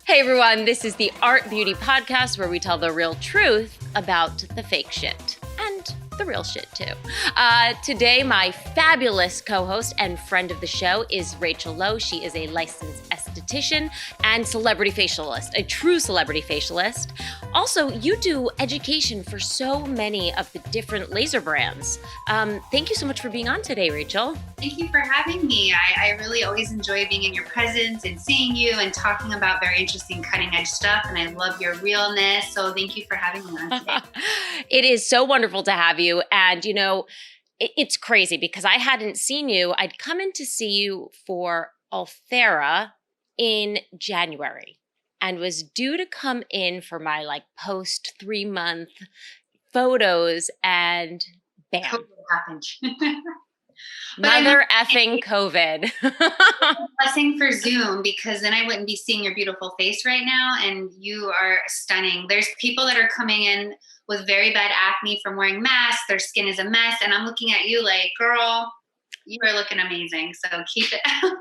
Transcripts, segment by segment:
Hey everyone, this is the Art Beauty Podcast where we tell the real truth about the fake shit and the real shit too. Today, my fabulous co-host and friend of the show is Rachel Lowe. She is a licensed esthetician and celebrity facialist, a true celebrity facialist. Also, you do education for so many of the different laser brands. Thank you so much for being on today, Rachel. Thank you for having me. I really always enjoy being in your presence and seeing you and talking about very interesting cutting edge stuff. And I love your realness. So thank you for having me on today. It is so wonderful to have you. And, you know, it's crazy because I hadn't seen you. I'd come in to see you for Ulthera in January and was due to come in for my post 3-month photos and bam. COVID happened. Mother effing COVID. Blessing for Zoom, because then I wouldn't be seeing your beautiful face right now. And you are stunning. There's people that are coming in with very bad acne from wearing masks. Their skin is a mess. And I'm looking at you like, girl, you are looking amazing. So keep it up.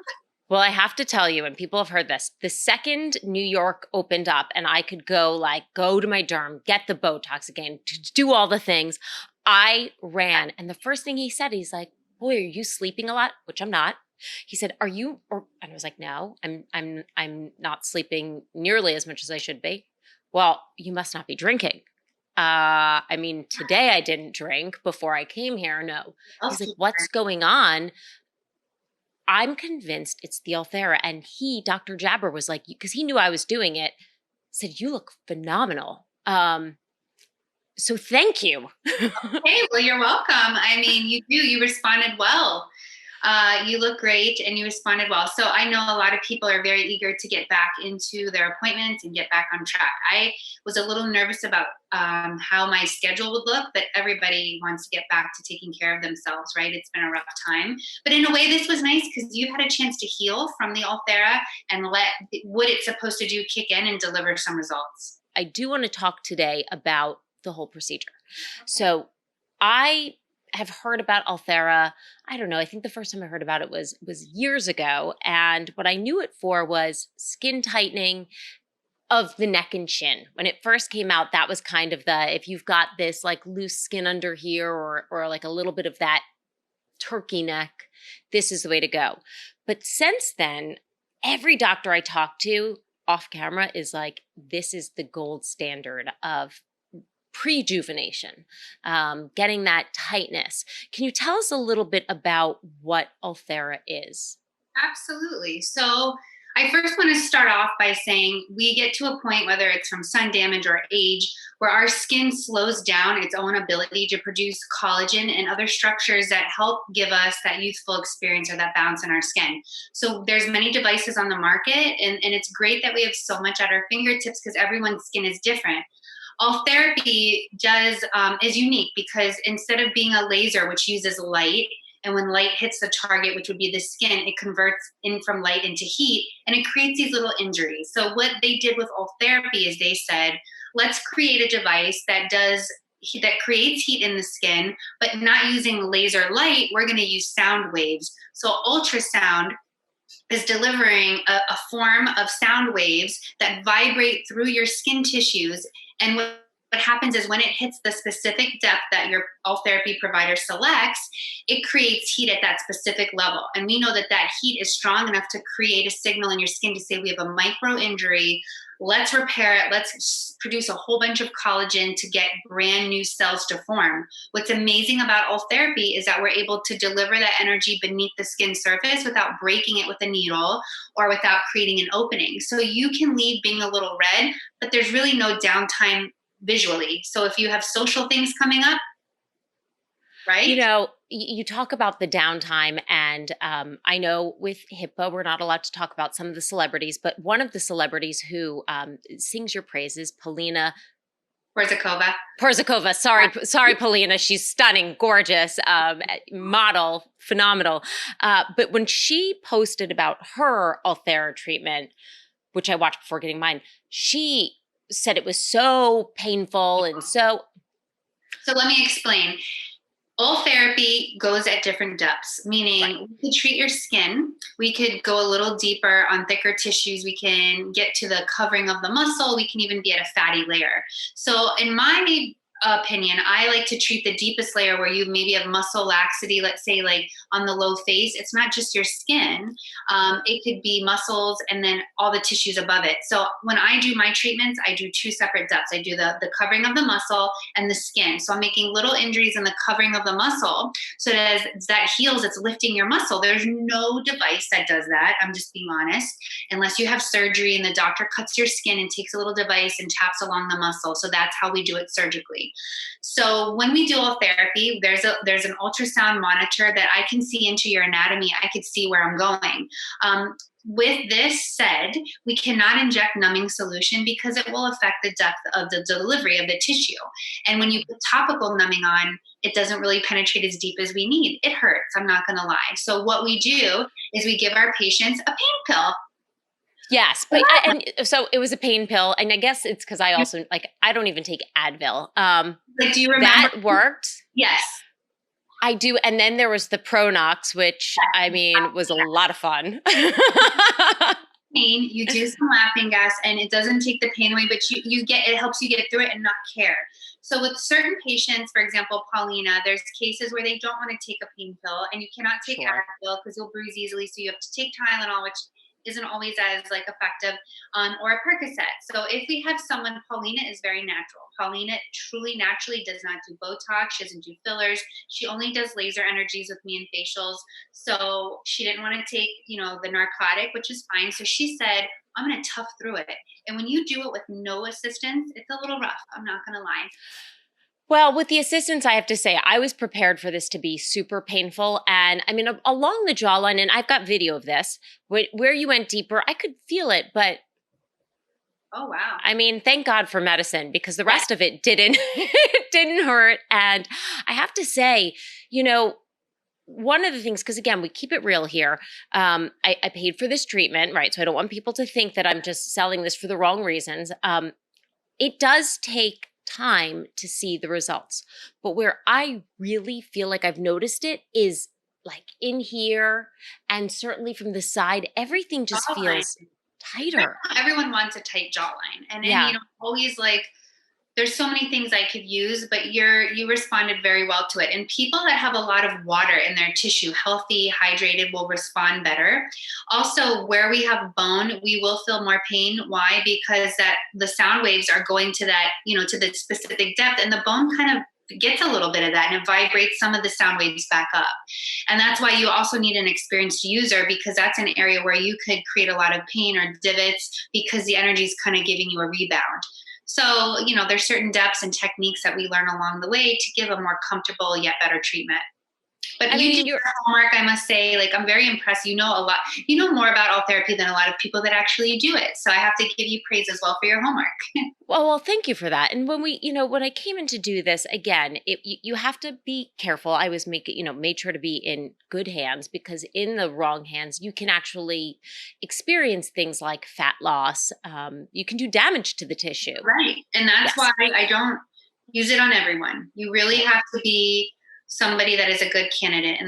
Well, I have to tell you, and people have heard this, the second New York opened up and I could go to my derm, get the Botox again, do all the things, I ran. And the first thing he said, he's like, boy, are you sleeping a lot? Which I'm not. He said, are you, and I was like, no, I'm not sleeping nearly as much as I should be. Well, you must not be drinking. Today I didn't drink before I came here. No. He's like, what's going on? I'm convinced it's the Ulthera. And Dr. Jabber was like, because he knew I was doing it, said, you look phenomenal. So thank you. Okay, well, you're welcome. I mean, you responded well. You look great and you responded well. So I know a lot of people are very eager to get back into their appointments and get back on track. I was a little nervous about how my schedule would look, but everybody wants to get back to taking care of themselves, right? It's been a rough time. But in a way, this was nice because you've had a chance to heal from the Ulthera and let what it's supposed to do kick in and deliver some results. I do want to talk today about the whole procedure. So I have heard about Ulthera. I don't know. I think the first time I heard about it was years ago. And what I knew it for was skin tightening of the neck and chin. When it first came out, that was kind of if you've got this loose skin under here or a little bit of that turkey neck, this is the way to go. But since then, every doctor I talk to off camera is like, this is the gold standard of prejuvenation, getting that tightness. Can you tell us a little bit about what Ulthera is? Absolutely. So I first want to start off by saying we get to a point, whether it's from sun damage or age, where our skin slows down its own ability to produce collagen and other structures that help give us that youthful experience or that bounce in our skin. So there's many devices on the market, and it's great that we have so much at our fingertips because everyone's skin is different. All therapy is unique because instead of being a laser, which uses light, and when light hits the target, which would be the skin, it converts in from light into heat, and it creates these little injuries. So what they did with all therapy is they said, let's create a device that creates heat in the skin, but not using laser light. We're going to use sound waves. So ultrasound is delivering a form of sound waves that vibrate through your skin tissues. And what happens is when it hits the specific depth that your all therapy provider selects, it creates heat at that specific level. And we know that heat is strong enough to create a signal in your skin to say, we have a micro injury. Let's repair it. Let's produce a whole bunch of collagen to get brand new cells to form. What's amazing about all therapy is that we're able to deliver that energy beneath the skin surface without breaking it with a needle or without creating an opening. So you can leave being a little red, but there's really no downtime visually. So if you have social things coming up, right? You know, you talk about the downtime, and I know with HIPAA, we're not allowed to talk about some of the celebrities, but one of the celebrities who sings your praises, Polina Porzakova. Sorry, Polina. She's stunning, gorgeous, model, phenomenal. But when she posted about her Ulthera treatment, which I watched before getting mine, she said it was so painful and so. So let me explain. Therapy goes at different depths, Right. meaning we could treat your skin. We could go a little deeper on thicker tissues. We can get to the covering of the muscle. We can even be at a fatty layer. So, in my opinion, I like to treat the deepest layer where you maybe have muscle laxity, let's say like on the low face. It's not just your skin, it could be muscles and then all the tissues above it. So, when I do my treatments, I do two separate depths. I do the covering of the muscle and the skin. So I'm making little injuries in the covering of the muscle. So that as that heals, it's lifting your muscle. There's no device that does that. I'm just being honest. Unless you have surgery and the doctor cuts your skin and takes a little device and taps along the muscle. So that's how we do it surgically. So when we do therapy, there's an ultrasound monitor that I can see into your anatomy. I could see where I'm going. With this said, we cannot inject numbing solution because it will affect the depth of the delivery of the tissue. And when you put topical numbing on, it doesn't really penetrate as deep as we need. It hurts, I'm not going to lie. So what we do is we give our patients a pain pill. Yes, but and so it was a pain pill, and I guess it's because I also like I don't even take Advil. Like, do you remember? That worked. Yes. I do, and then there was the Pronox, which I mean was a lot of fun. Pain, you do some laughing gas, and it doesn't take the pain away, but you get, it helps you get through it and not care. So with certain patients, for example, Paulina, there's cases where they don't want to take a pain pill, and you cannot take Sure. Advil because you'll bruise easily. So you have to take Tylenol, which isn't always as like effective, or a Percocet. So if we have someone, Paulina is very natural. Paulina truly naturally does not do Botox. She doesn't do fillers. She only does laser energies with me and facials. So she didn't want to take, the narcotic, which is fine. So she said, I'm going to tough through it. And when you do it with no assistance, it's a little rough. I'm not going to lie. Well, with the assistance, I have to say, I was prepared for this to be super painful. And I mean, along the jawline, and I've got video of this, where you went deeper, I could feel it. But Oh, wow. I mean, thank God for medicine because the rest of it didn't, it didn't hurt. And I have to say, one of the things, because again, we keep it real here. I paid for this treatment, right? So I don't want people to think that I'm just selling this for the wrong reasons. It does take time to see the results. But where I really feel like I've noticed it is like in here and certainly from the side, everything just Jawline. feels tighter. Everyone wants a tight jawline. And Yeah. always like, there's so many things I could use, but you responded very well to it. And people that have a lot of water in their tissue, healthy, hydrated, will respond better. Also, where we have bone, we will feel more pain. Why? Because that the sound waves are going to that, to the specific depth, and the bone kind of gets a little bit of that and it vibrates some of the sound waves back up. And that's why you also need an experienced user, because that's an area where you could create a lot of pain or divots because the energy is kind of giving you a rebound. So, there's certain depths and techniques that we learn along the way to give a more comfortable yet better treatment. But I you mean, do your homework, I must say. Like, I'm very impressed. You know a lot. You know more about all therapy than a lot of people that actually do it. So I have to give you praise as well for your homework. well, thank you for that. And when I came in to do this again, you have to be careful. I was made sure to be in good hands because in the wrong hands, you can actually experience things like fat loss. You can do damage to the tissue. Right. And that's Yes. why I don't use it on everyone. You really Right. have to be somebody that is a good candidate, and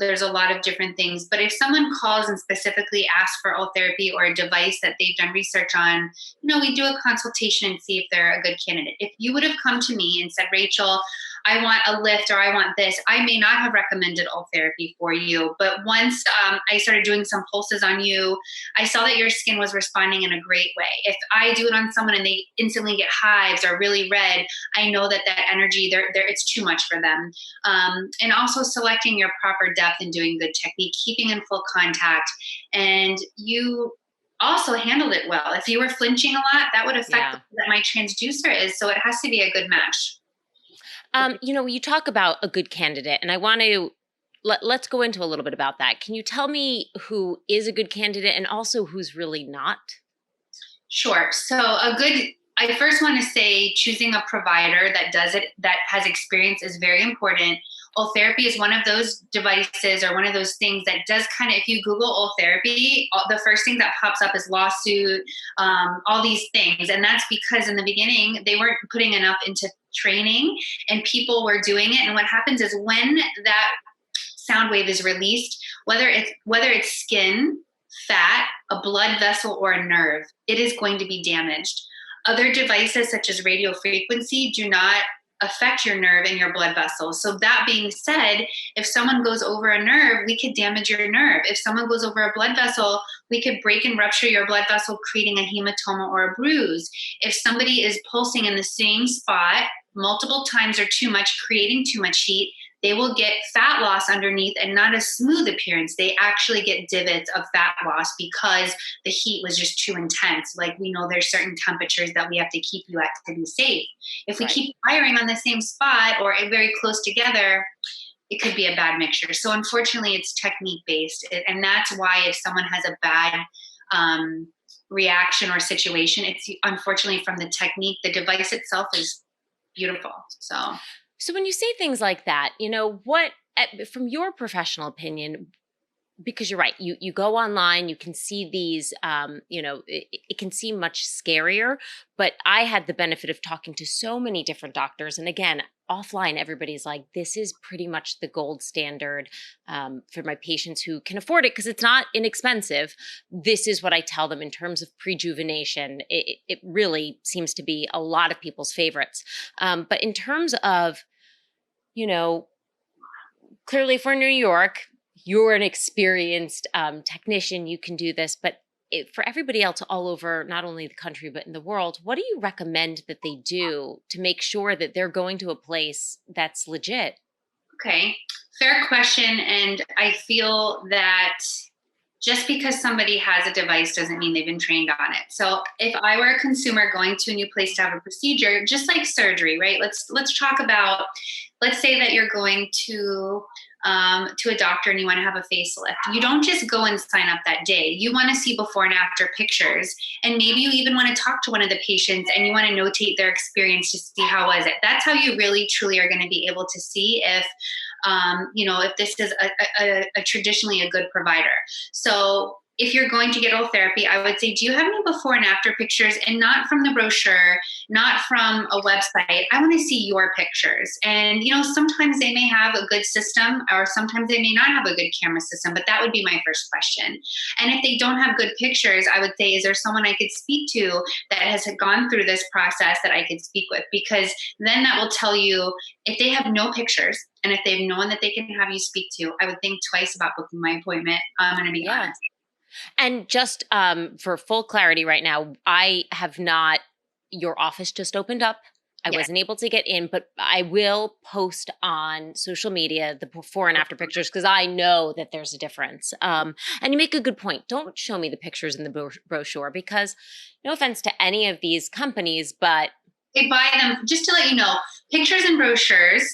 there's a lot of different things. But if someone calls and specifically asks for therapy or a device that they've done research on, we do a consultation and see if they're a good candidate. If you would have come to me and said, Rachel, I want a lift or I want this, I may not have recommended therapy for you. But once I started doing some pulses on you, I saw that your skin was responding in a great way. If I do it on someone and they instantly get hives or really red, I know that energy, it's too much for them. And also selecting your proper depth and doing good technique, keeping in full contact. And you also handled it well. If you were flinching a lot, that would affect Yeah. the way that my transducer is. So it has to be a good match. You talk about a good candidate, and I want to let's go into a little bit about that. Can you tell me who is a good candidate and also who's really not? Sure. So I first want to say choosing a provider that does it, that has experience, is very important. Ultherapy is one of those devices or one of those things that does kind of, if you Google Ultherapy, the first thing that pops up is lawsuit, all these things. And that's because in the beginning, they weren't putting enough into training and people were doing it. And what happens is when that sound wave is released, whether it's skin, fat, a blood vessel, or a nerve, it is going to be damaged. Other devices such as radio frequency do not affect your nerve and your blood vessels. So that being said, if someone goes over a nerve, we could damage your nerve. If someone goes over a blood vessel, we could break and rupture your blood vessel, creating a hematoma or a bruise. If somebody is pulsing in the same spot multiple times or too much, creating too much heat, they will get fat loss underneath and not a smooth appearance. They actually get divots of fat loss because the heat was just too intense. Like, we know there's certain temperatures that we have to keep you at to be safe. If we keep firing on the same spot or very close together, it could be a bad mixture. So unfortunately, it's technique based. And that's why if someone has a bad reaction or situation, it's unfortunately from the technique. The device itself is beautiful. So when you say things like that, from your professional opinion, because you're right, you go online, you can see these, it can seem much scarier, but I had the benefit of talking to so many different doctors. And again, offline, everybody's like, this is pretty much the gold standard for my patients who can afford it because it's not inexpensive. This is what I tell them in terms of prejuvenation. It really seems to be a lot of people's favorites. But in terms of, clearly if we're in New York, you're an experienced technician, you can do this, but for everybody else all over, not only the country, but in the world, what do you recommend that they do to make sure that they're going to a place that's legit? Okay, fair question. And I feel that just because somebody has a device doesn't mean they've been trained on it. So if I were a consumer going to a new place to have a procedure, just like surgery, right? Let's talk about, let's say that you're going to a doctor and you want to have a facelift. You don't just go and sign up that day. You want to see before and after pictures. And maybe you even want to talk to one of the patients and you want to notate their experience to see how was it. That's how you really, truly are going to be able to see if if this is a traditionally a good provider. So if you're going to get Ultherapy, I would say, do you have any before and after pictures? And not from the brochure, not from a website. I want to see your pictures. And, sometimes they may have a good system or sometimes they may not have a good camera system, but that would be my first question. And if they don't have good pictures, I would say, is there someone I could speak to that has gone through this process that I could speak with? Because then that will tell you if they have no pictures and if they've known that they can have you speak to, I would think twice about booking my appointment. I'm going to be honest. And just for full clarity right now, I have not, your office just opened up. I wasn't able to get in, but I will post on social media the before and after pictures because I know that there's a difference. And you make a good point. Don't show me the pictures in the brochure because no offense to any of these companies, but they buy them, just to let you know, pictures and brochures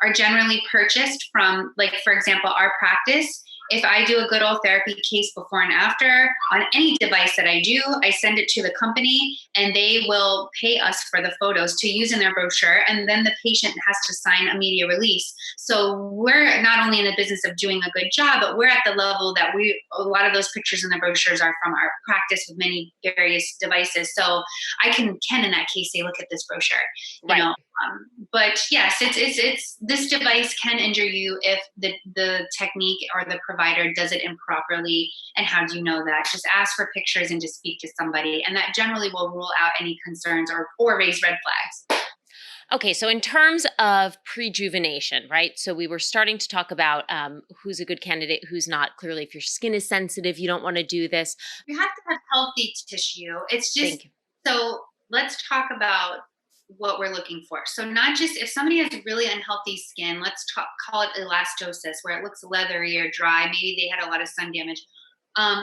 are generally purchased from, like, for example, our practice. If I do a good Ultherapy case before and after on any device that I do, I send it to the company and they will pay us for the photos to use in their brochure. And then the patient has to sign a media release. So we're not only in the business of doing a good job, but we're at the level that a lot of those pictures in the brochures are from our practice with many various devices. So I can in that case say, look at this brochure, but yes, it's this device can injure you if the technique or the provider does it improperly. And how do you know that? Just ask for pictures and just speak to somebody, and that generally will rule out any concerns or raise red flags. Okay, so in terms of prejuvenation, right? So we were starting to talk about who's a good candidate, who's not. Clearly, if your skin is sensitive, you don't want to do this. You have to have healthy tissue. It's just, so let's talk about what we're looking for. So not just if somebody has really unhealthy skin, let's call it elastosis, where it looks leathery or dry. Maybe they had a lot of sun damage.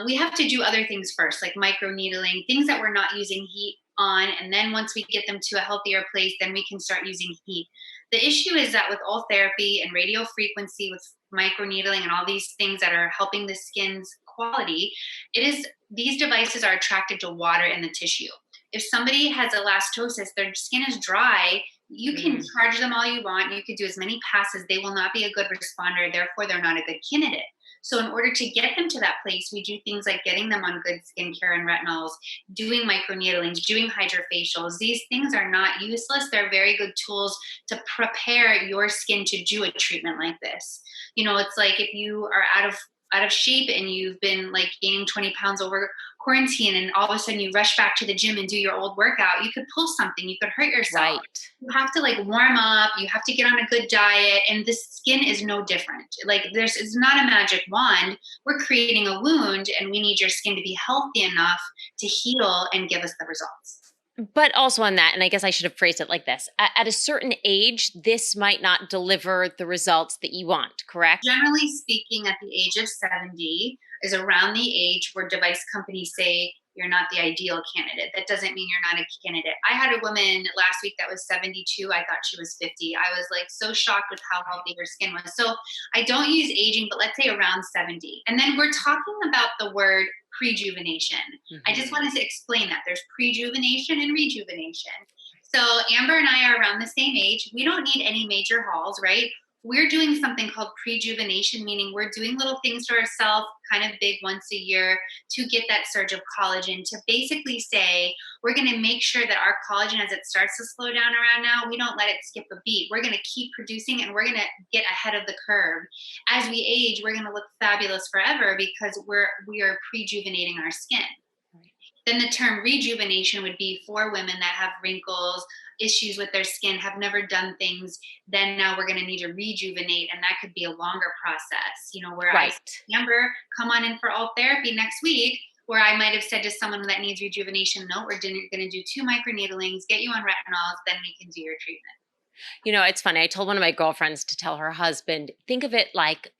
We have to do other things first, like microneedling, things that we're not using heat on. And then once we get them to a healthier place, then we can start using heat. The issue is that with Ultherapy and radio frequency, with microneedling and all these things that are helping the skin's quality, these devices are attracted to water in the tissue. If somebody has elastosis, their skin is dry, You can Mm, charge them all you want. You could do as many passes. They will not be a good responder. Therefore, they're not a good candidate. So, in order to get them to that place, we do things like getting them on good skincare and retinols, doing microneedlings, doing hydrofacials. These things are not useless. They're very good tools to prepare your skin to do a treatment like this. It's like if you are out of shape and you've been like gaining 20 pounds over quarantine, and all of a sudden you rush back to the gym and do your old workout, you could pull something, you could hurt yourself. right. You have to like warm up, you have to get on a good diet, and the skin is no different. Like it's not a magic wand. We're creating a wound, and we need your skin to be healthy enough to heal and give us the results. But also on that, and I guess I should have phrased it like this: at a certain age, this might not deliver the results that you want, correct? Generally speaking, at the age of 70 is around the age where device companies say you're not the ideal candidate. That doesn't mean you're not a candidate. I had a woman last week that was 72. I thought she was 50. I was like so shocked with how healthy her skin was. So I don't use aging, but let's say around 70. And then we're talking about the word prejuvenation. I just Hmm. wanted to explain that there's prejuvenation and rejuvenation. So Amber and I are around the same age. We don't need any major hauls, right? We're doing something called prejuvenation, meaning we're doing little things to ourselves, kind of big once a year, to get that surge of collagen, to basically say, we're going to make sure that our collagen, as it starts to slow down around now, we don't let it skip a beat. We're going to keep producing, and we're going to get ahead of the curve. As we age, we're going to look fabulous forever because we are prejuvenating our skin. Then the term rejuvenation would be for women that have wrinkles, issues with their skin, have never done things. Then now we're going to need to rejuvenate, and that could be a longer process. Where I Right. Amber, come on in for all therapy next week. Where I might have said to someone that needs rejuvenation, no, we're going to do 2 microneedlings, get you on retinols, then we can do your treatment. It's funny. I told one of my girlfriends to tell her husband, think of it like,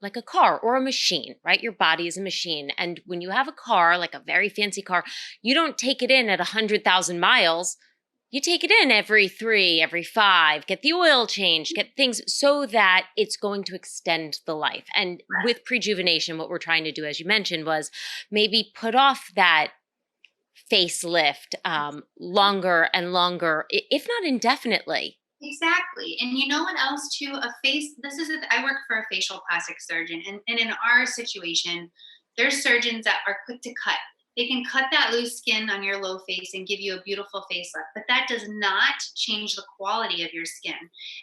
like a car or a machine, right? Your body is a machine. And when you have a car, like a very fancy car, you don't take it in at 100,000 miles. You take it in every 3, every 5, get the oil changed, get things so that it's going to extend the life. And with prejuvenation, what we're trying to do, as you mentioned, was maybe put off that facelift longer and longer, if not indefinitely. Exactly. And you know what else too? I work for a facial plastic surgeon, and in our situation, there's surgeons that are quick to cut. They can cut that loose skin on your low face and give you a beautiful facelift, but that does not change the quality of your skin.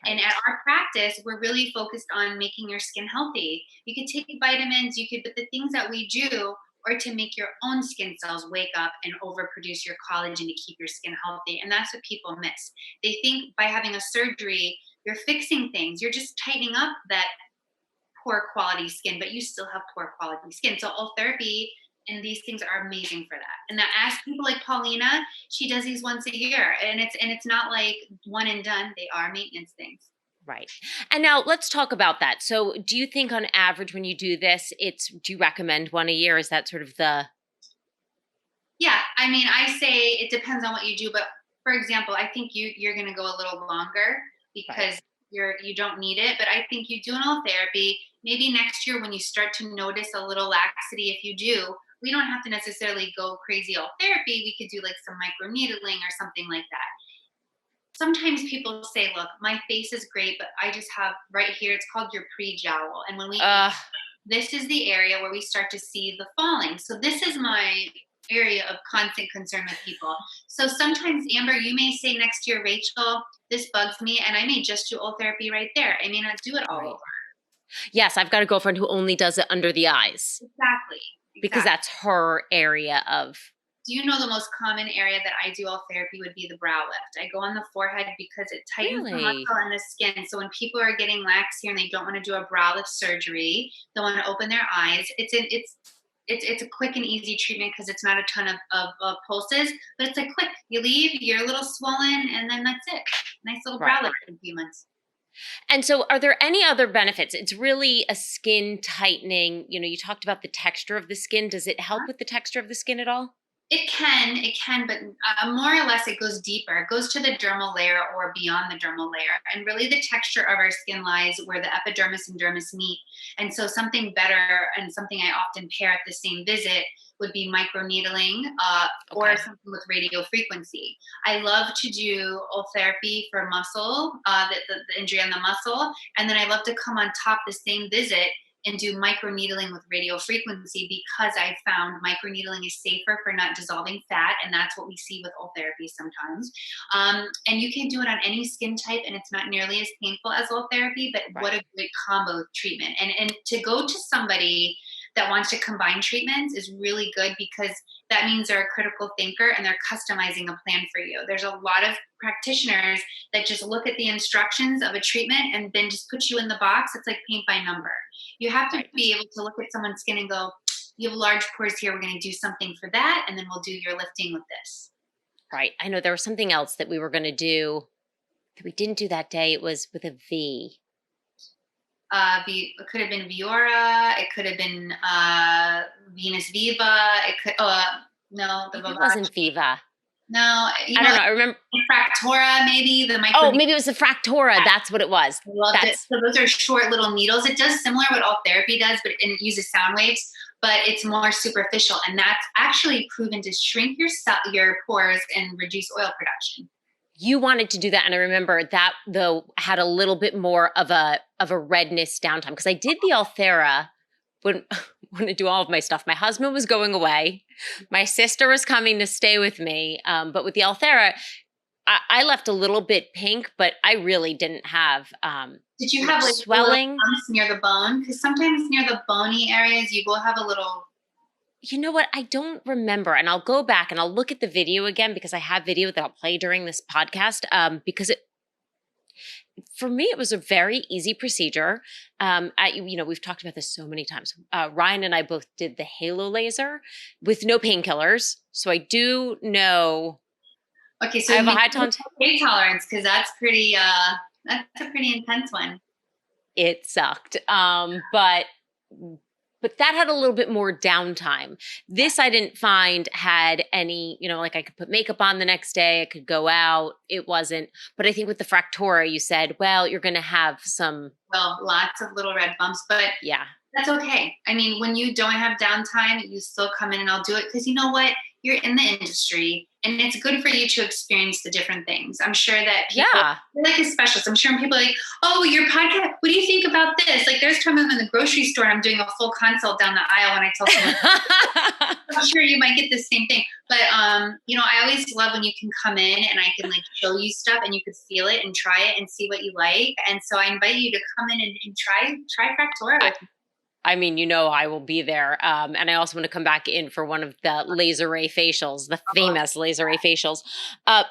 And at Right. our practice, we're really focused on making your skin healthy. You could take vitamins, but the things that we do are to make your own skin cells wake up and overproduce your collagen to keep your skin healthy. And that's what people miss. They think by having a surgery, you're fixing things. You're just tightening up that poor quality skin, but you still have poor quality skin. So Ultherapy and these things are amazing for that. And that ask people like Paulina, she does these once a year. And it's not like one and done. They are maintenance things. Right. And now let's talk about that. So, do you think on average when you do this, do you recommend one a year? Is that sort of the Yeah, I mean, I say it depends on what you do, but for example, I think you're going to go a little longer right? because you don't need it. But I think you do an all therapy. Maybe next year when you start to notice a little laxity, if you do, we don't have to necessarily go crazy all therapy. We could do like some micro needling or something like that. Sometimes people say, "Look, my face is great, but I just have right here. It's called your pre-jowl, and when we Uh, age, this is the area where we start to see the falling. So this is my area of constant concern with people. So sometimes, Amber, you may say next year, Rachel, this bugs me, and I may just do old therapy right there. I may not do it all right. over. Yes, I've got a girlfriend who only does it under the eyes Exactly. because Exactly. that's her area of Do you know the most common area that I do all therapy would be the brow lift? I go on the forehead because it tightens the really. muscle and the skin. So when people are getting lax here and they don't want to do a brow lift surgery, they want to open their eyes. It's a quick and easy treatment because it's not a ton of pulses, but it's like quick. You leave, you're a little swollen, and then that's it. Nice little brow Right. lift in a few months. And so, are there any other benefits? It's really a skin tightening. You talked about the texture of the skin. Does it help with the texture of the skin at all? It can, but more or less it goes deeper. It goes to the dermal layer or beyond the dermal layer. And really the texture of our skin lies where the epidermis and dermis meet. And so something better and something I often pair at the same visit would be microneedling or Okay. something with radio frequency. I love to do ultherapy for muscle, the injury on the muscle. And then I love to come on top the same visit and do microneedling with radio frequency because I found microneedling is safer for not dissolving fat, and that's what we see with old therapy sometimes. And you can do it on any skin type, and it's not nearly as painful as old therapy. But what Right. a great combo treatment! And to go to somebody that wants to combine treatments is really good because that means they're a critical thinker and they're customizing a plan for you. There's a lot of practitioners that just look at the instructions of a treatment and then just put you in the box. It's like paint by number. You have to Right. be able to look at someone's skin and go, you have large pores here. We're going to do something for that. And then we'll do your lifting with this. Right. I know there was something else that we were going to do that we didn't do that day. It was with a V. It could have been Viora. It could have been Venus Viva. It could, no, the Maybe it Vivage. wasn't Viva. No, I don't know. I remember. Fractora, maybe the Oh, micro. maybe it was the Fractora. That's what it was. I loved it. That's So those are short little needles. It does similar what all therapy does, but it uses sound waves, but it's more superficial, and that's actually proven to shrink your pores and reduce oil production. You wanted to do that, and I remember that though had a little bit more of a redness downtime because I did the Ulthera when when I do all of my stuff. My husband was going away, my sister was coming to stay with me, but with the Ulthera, I left a little bit pink, but I really didn't have Did you much have like little swelling. bumps near the bone? Because sometimes near the bony areas, you will have a little. You know what? I don't remember. And I'll go back and I'll look at the video again because I have video that I'll play during this podcast. Because for me, it was a very easy procedure. We've talked about this so many times. Ryan and I both did the halo laser with no painkillers. So I do know Okay, I so have a you high have tolerance. pain tolerance because that's pretty. That's a pretty intense one. It sucked. But that had a little bit more downtime. This I didn't find had any, like I could put makeup on the next day, I could go out. It wasn't, but I think with the Fractora, you said, well, you're going to have some, Well, lots of little red bumps, but yeah, that's okay. I mean, when you don't have downtime, you still come in and I'll do it because you know what? You're in the industry and it's good for you to experience the different things. I'm sure that people yeah. are like a specialist. I'm sure people are like, oh, your podcast, what do you think about this? Like there's times I'm in the grocery store and I'm doing a full consult down the aisle when I tell someone, I'm sure you might get the same thing. But I always love when you can come in and I can like show you stuff and you could feel it and try it and see what you like. And so I invite you to come in and try Fractora with me. I mean, I will be there. And I also want to come back in for one of the laser ray facials, the famous laser ray facials. I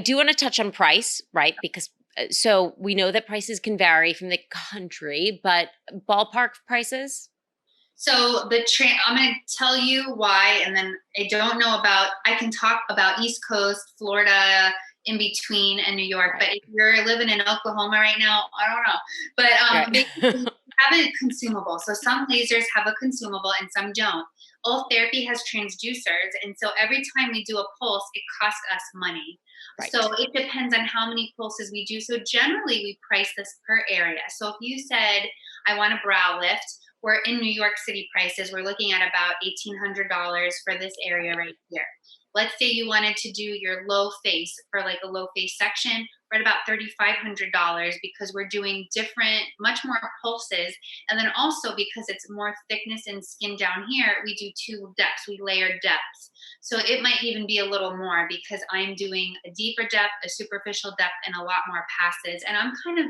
do want to touch on price, right? Because so we know that prices can vary from the country, but ballpark prices. So I'm going to tell you why, and then I can talk about East Coast, Florida, in between, and New York. Right. But if you're living in Oklahoma right now, I don't know. But basically, Right. have a consumable. So some lasers have a consumable and some don't. All therapy has transducers, and so every time we do a pulse, it costs us money. Right. So it depends on how many pulses we do. So generally, we price this per area. So if you said, I want a brow lift, we're in New York City prices. We're looking at about $1,800 for this area right here. Let's say you wanted to do your low face for like a low face section. We're at about $3,500 because we're doing different, much more pulses. And then also because it's more thickness and skin down here, we do two depths. We layer depths. So it might even be a little more because I'm doing a deeper depth, a superficial depth, and a lot more passes. And I'm kind of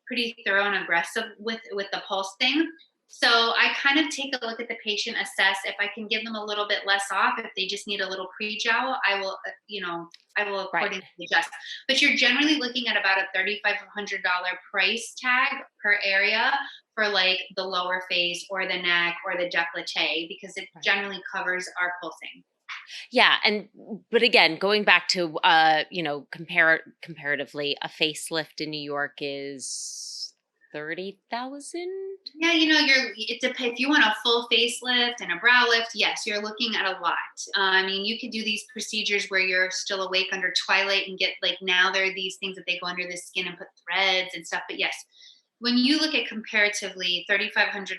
pretty thorough and aggressive with the pulse thing. So I kind of take a look at the patient, assess if I can give them a little bit less off. If they just need a little pre-jowl, I will Right. accordingly adjust. But you're generally looking at about a $3,500 price tag per area for like the lower face or the neck or the décolleté because it Right. generally covers our pulsing. Yeah, but again, going back to comparatively, a facelift in New York is 30,000. Yeah, it depends. If you want a full facelift and a brow lift, yes, you're looking at a lot. I mean, you could do these procedures where you're still awake under twilight and get like now there are these things that they go under the skin and put threads and stuff. But yes, when you look at comparatively $3,500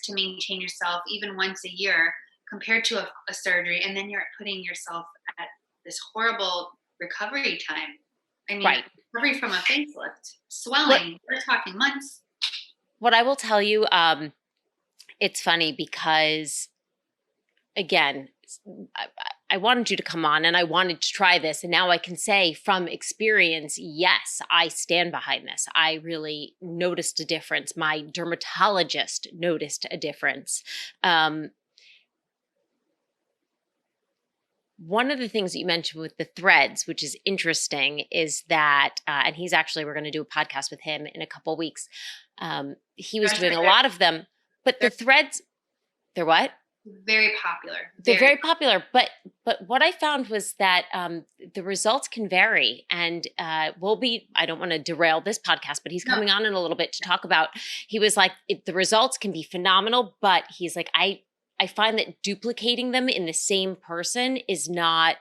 to maintain yourself even once a year compared to a surgery, and then you're putting yourself at this horrible recovery time. I mean, Right. recovery from a facelift, What swelling, we're talking months. what I will tell you, it's funny because again, I, I wanted you to come on and I wanted to try this. And now I can say from experience, yes, I stand behind this. I really noticed a difference. My dermatologist noticed a difference. One of the things that you mentioned with the threads, which is interesting, is that, and he's actually, we're going to do a podcast with him in a couple weeks. He was doing a lot of them, but the threads, they're what? Very popular. They're very popular, but what I found was that the results can vary, and we'll be. I don't want to derail this podcast, but he's coming on in a little bit to talk about. He was like, the results can be phenomenal, but he's like, I find that duplicating them in the same person is not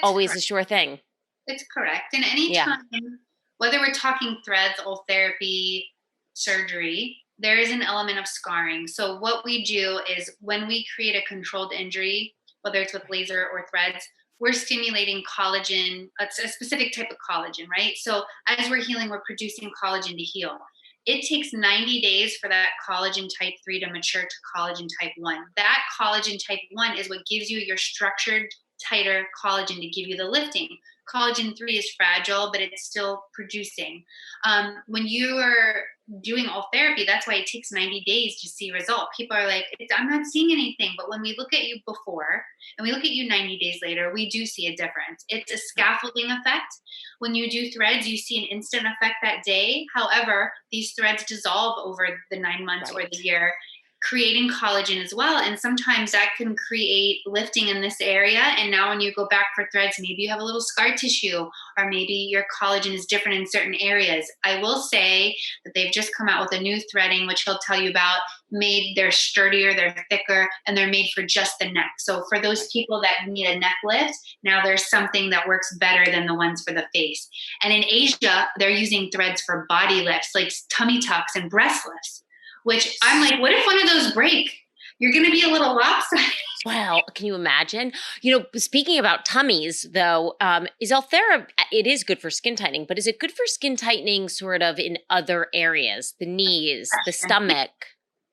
always a sure thing. It's correct, and anytime, whether we're talking threads, Ultherapy, surgery, there is an element of scarring. So what we do is when we create a controlled injury, whether it's with laser or threads, we're stimulating collagen, a specific type of collagen, right? So as we're healing, we're producing collagen to heal. It takes 90 days for that collagen type 3 to mature to collagen type 1. That collagen type 1 is what gives you your structured, tighter collagen to give you the lifting. Collagen 3 is fragile, but it's still producing. When you are doing Ultherapy, that's why it takes 90 days to see result. People are like, I'm not seeing anything. But when we look at you before and we look at you 90 days later, we do see a difference. It's a scaffolding effect. When you do threads, you see an instant effect that day. However, these threads dissolve over the 9 months or the year, creating collagen as well. And sometimes that can create lifting in this area. And now when you go back for threads, maybe you have a little scar tissue, or maybe your collagen is different in certain areas. I will say that they've just come out with a new threading, which he'll tell you about, they're sturdier, they're thicker, and they're made for just the neck. So for those people that need a neck lift, now there's something that works better than the ones for the face. And in Asia, they're using threads for body lifts, like tummy tucks and breast lifts, which I'm like, what if one of those break? You're going to be a little lopsided. Well, can you imagine? Speaking about tummies, though, is Ulthera, it is good for skin tightening, but is it good for skin tightening sort of in other areas, the knees, the stomach?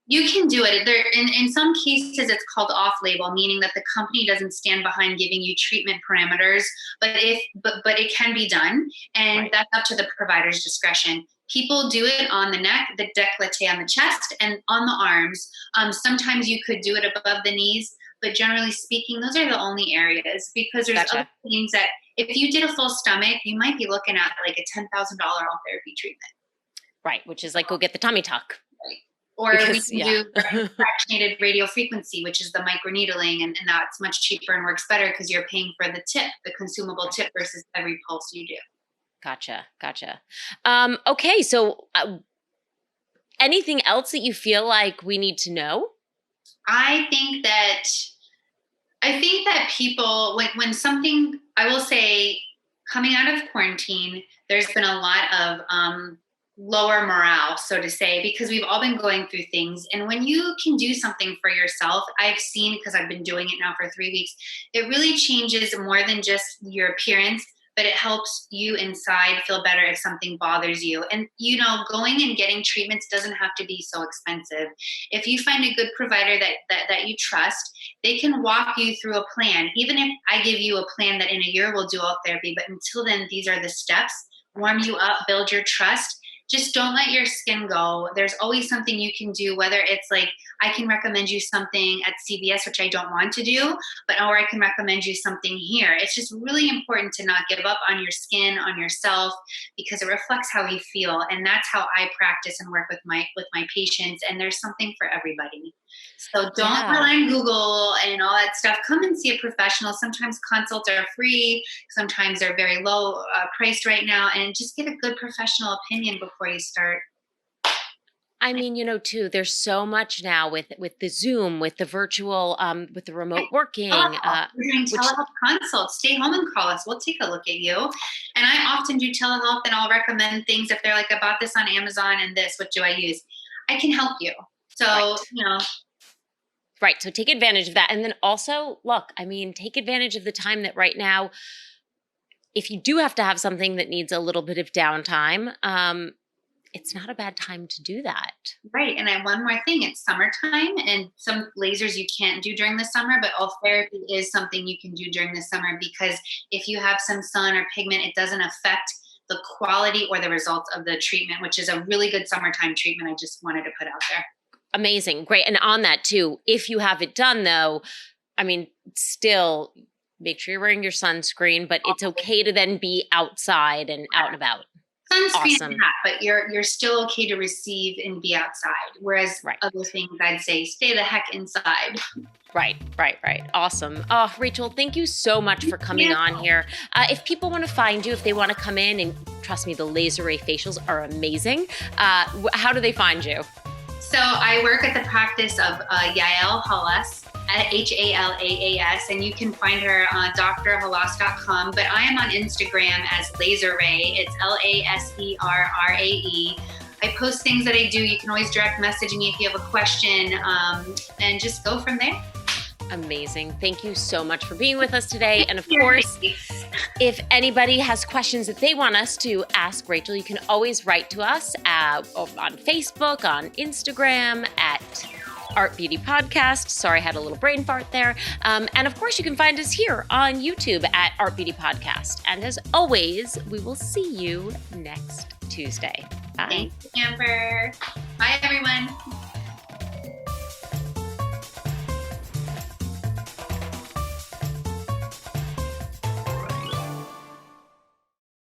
You can do it. In some cases, it's called off-label, meaning that the company doesn't stand behind giving you treatment parameters, but it can be done, and that's up to the provider's discretion. People do it on the neck, the décolleté on the chest, and on the arms. Sometimes you could do it above the knees, but generally speaking, those are the only areas, because there's other things that if you did a full stomach, you might be looking at like a $10,000 Ultherapy treatment. Right, which is like, go get the tummy tuck. Right. Or we can do fractionated radio frequency, which is the microneedling, and that's much cheaper and works better because you're paying for the tip, the consumable tip, versus every pulse you do. Gotcha. Okay, so anything else that you feel like we need to know? I think that people, when something, I will say, coming out of quarantine, there's been a lot of lower morale, so to say, because we've all been going through things. And when you can do something for yourself, I've seen, because I've been doing it now for 3 weeks, it really changes more than just your appearance, but it helps you inside feel better if something bothers you. And, going and getting treatments doesn't have to be so expensive. If you find a good provider that you trust, they can walk you through a plan. Even if I give you a plan that in a year we'll do Ultherapy, but until then, these are the steps, warm you up, build your trust. Just don't let your skin go. There's always something you can do, whether it's like, I can recommend you something at CVS, which I don't want to do, or I can recommend you something here. It's just really important to not give up on your skin, on yourself, because it reflects how you feel. And that's how I practice and work with my patients. And there's something for everybody. So don't rely on Google and all that stuff. Come and see a professional. Sometimes consults are free. Sometimes they're very low priced right now. And just get a good professional opinion before you start. I mean, too, there's so much now with the Zoom, with the virtual, with the remote working, Telehealth. We're doing which telehealth consults. Stay home and call us. We'll take a look at you. And I often do telehealth, and I'll recommend things if they're like, I bought this on Amazon and this, what do I use? I can help you. So, right. Right. So take advantage of that. And then also, look, I mean, take advantage of the time that right now, if you do have to have something that needs a little bit of downtime, it's not a bad time to do that. Right. And then one more thing, it's summertime, and some lasers you can't do during the summer, but therapy is something you can do during the summer, because if you have some sun or pigment, it doesn't affect the quality or the results of the treatment, which is a really good summertime treatment. I just wanted to put out there. Amazing. Great. And on that too, if you have it done though, I mean, still make sure you're wearing your sunscreen, but it's okay to then be outside and out and about. Sunscreen Awesome. and hat, but you're still okay to receive and be outside. Whereas other things, I'd say stay the heck inside. Right. Awesome. Oh, Rachel, thank you so much for coming on here. If people want to find you, if they want to come in, and trust me, the laser ray facials are amazing. How do they find you? So I work at the practice of Yael Halas, Halaas, and you can find her on drhalas.com. But I am on Instagram as Laser Ray. It's Laserrae. I post things that I do. You can always direct message me if you have a question, and just go from there. Amazing. Thank you so much for being with us today. And of course, if anybody has questions that they want us to ask Rachel, you can always write to us on Facebook, on Instagram, at Art Beauty Podcast. Sorry, I had a little brain fart there. And of course, you can find us here on YouTube at Art Beauty Podcast. And as always, we will see you next Tuesday. Bye. Thanks, Amber. Bye, everyone.